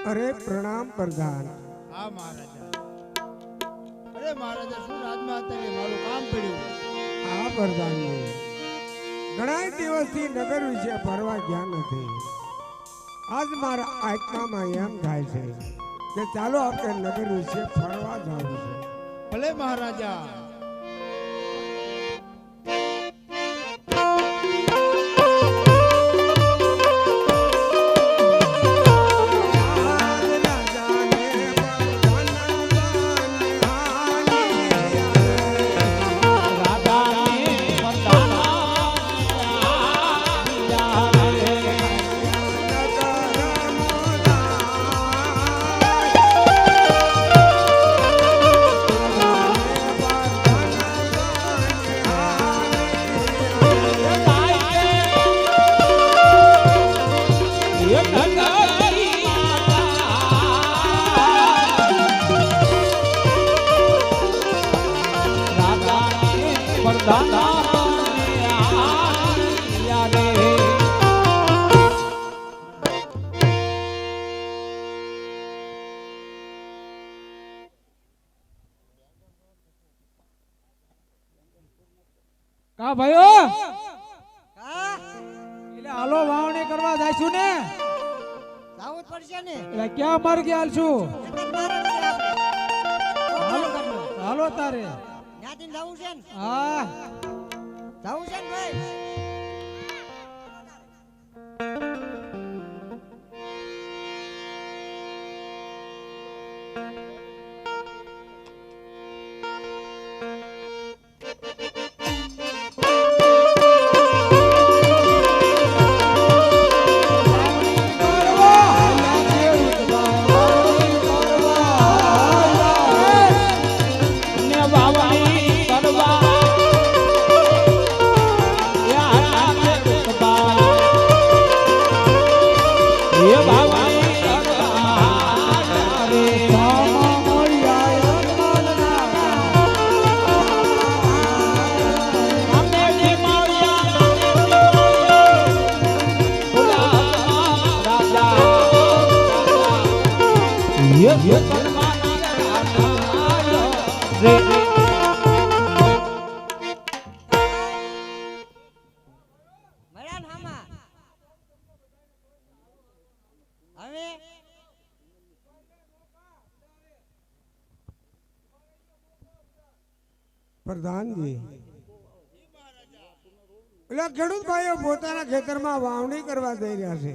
अरे प्रणाम प्रधान। हाँ महाराजा। अरे महाराजा શું રાજમાં અત્યારે મારું કામ પડ્યું? हाँ प्रधान जी, ઘણા દિવસથી નગર વિશે ફરવા ગયા નથી। આજ મારા આત્મામાં એમ થાય છે કે ચાલો આપણે નગર વિશે ફરવા જવું છે। ભલે મહારાજા। કા ભાઈઓ એટલે હાલો વાવણી કરવા જાઈશું ને જાવું જ પડશે ને એટલે ક્યાં માર્ગે હાલશું હાલો તારે ત્યાંથી જવું છે ને હા જવું છે ને ભાઈ प्रधान जी, એટલે ખેડૂત ભાઈઓ પોતાના ખેતરમાં વાવણી કરવા જઈ રહ્યા છે।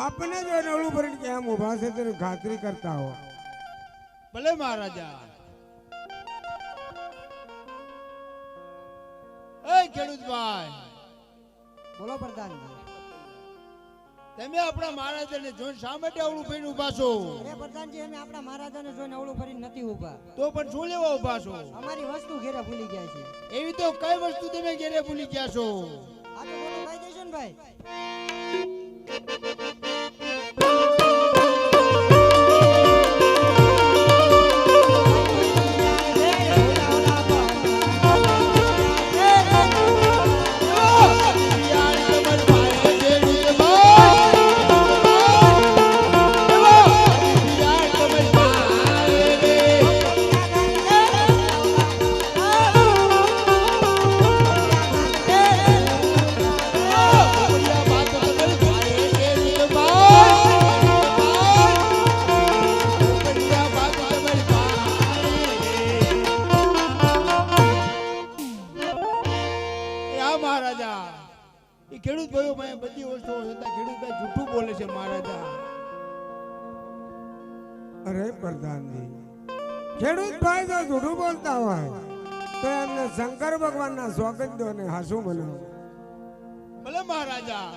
આપને જો નવળું ભરીને કેમ ઊભા છે તેની ખાતરી કરતા હો। ભલે મહારાજા। એ ખેડૂત ભાઈ, બોલો પ્રધાનજી। તમે આપણા મહારાજાને જોઈને શા માટે અવળું ફરીને ઊભા છો? અરે પ્રધાનજી, અમે આપણા મહારાજાને જોઈને અવળું ફરીને નથી ઊભા। તો પણ શું લેવા ઊભા છો? અમારી વસ્તુ ઘેરે ભૂલી ગયા છે। એવી તો કઈ વસ્તુ તમે ઘેરે ભૂલી ગયા છો? આ તો મોટો ભાઈ દેશો ને ભાઈ। ખેડૂત ભાઈઓ પાસે બધી વસ્તુઓ છતાં ખેડૂત ભાઈ જૂઠું બોલે છે મહારાજા। અરે प्रधान जी, ખેડૂત ભાઈ જો જૂઠું બોલતા હોય તો એમને શંકર ભગવાનના સ્વાગત દો ને હાસુ બનાવો। ભલે મહારાજા।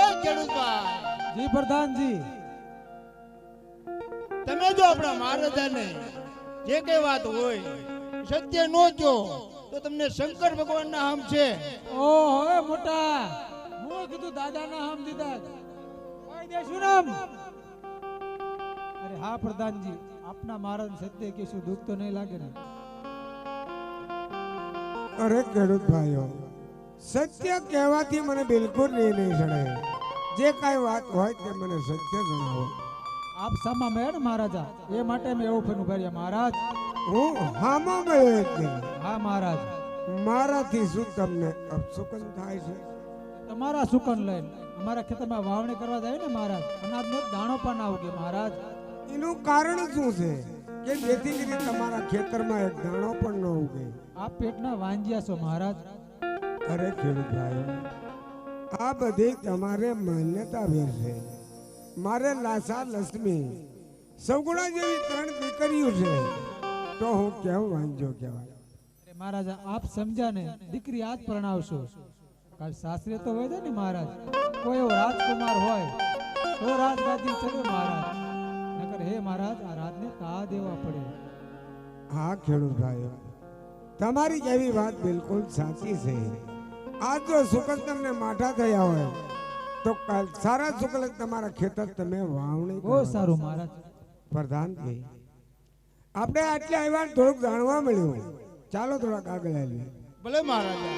એ ખેડૂત ભાઈ, જી પ્રધાનજી, તમે જો આપણા મહારાજાને જે કઈ વાત હોય સત્ય નો કહો તો તમને શંકર ભગવાનના હમ છે। ઓહો એ મોટા હું કીધું દાદાના હમ દીધા કોઈ દેશું નામ। અરે હા પ્રધાનજી, આપના મહારાજ સત્ય કહેશું દુઃખ તો નહીં લાગે ને? અરે ખેડૂત ભાઈઓ, સત્ય કહેવાથી મને બિલકુલ નહીં ચડે। જે કાંઈ વાત હોય તે મને સત્ય જણાવો. આપ સામા મેં ને મહારાજા એ માટે મેં એવું ફેરનું ભર્યા મહારાજ. હું હામાં મળ્યો એટલે હા મહારાજ. મારાથી શું તમને અપશુકન થાય છે? તમારા સુકન લઈને અમારા ખેતરમાં વાવણી કરવા જાય ને મહારાજ, અનાજનો એક દાણો પણ ના ઉગે મહારાજ. એનું કારણ શું છે કે જેથી કરીને તમારા ખેતરમાં એક દાણો પણ ન ઉગે? આપ પેટના વાંજ્યા છો મહારાજ. અરે ખેડૂત ભાઈઓ, આ બધી તમારે માન્યતા વેર છે. મારે લાસા લક્ષ્મી સગુણા જેવી 3 દીકરીઓ છે, તો હું કેમ વાંજો કહેવાય? અરે મહારાજા આપ સમજ્યા ને, દીકરી આજ પરણાવશો, કાલ સાસરે તો હોય ને મહારાજ. કોઈ એવો રાજકુમાર હોય તો રાજગાદી ચડે મહારાજ, નકર હે મહારાજ આ રાજને કા દેવા પડે. હા ખેડૂત ભાઈઓ, તમારી જેવી વાત બિલકુલ સાચી છે. આજ જો શુકલ તમને માઠા થયા હોય તો કાલ સારા શુકલ તમારા ખેતર તમે વાવણી બહુ કરો. સારું મહારાજ. પ્રધાનજી, આપણે આટલે આવ્યા ને થોડુંક જાણવા મળ્યું. ચાલો થોડાક આગળ આવીએ. ભલે મહારાજા.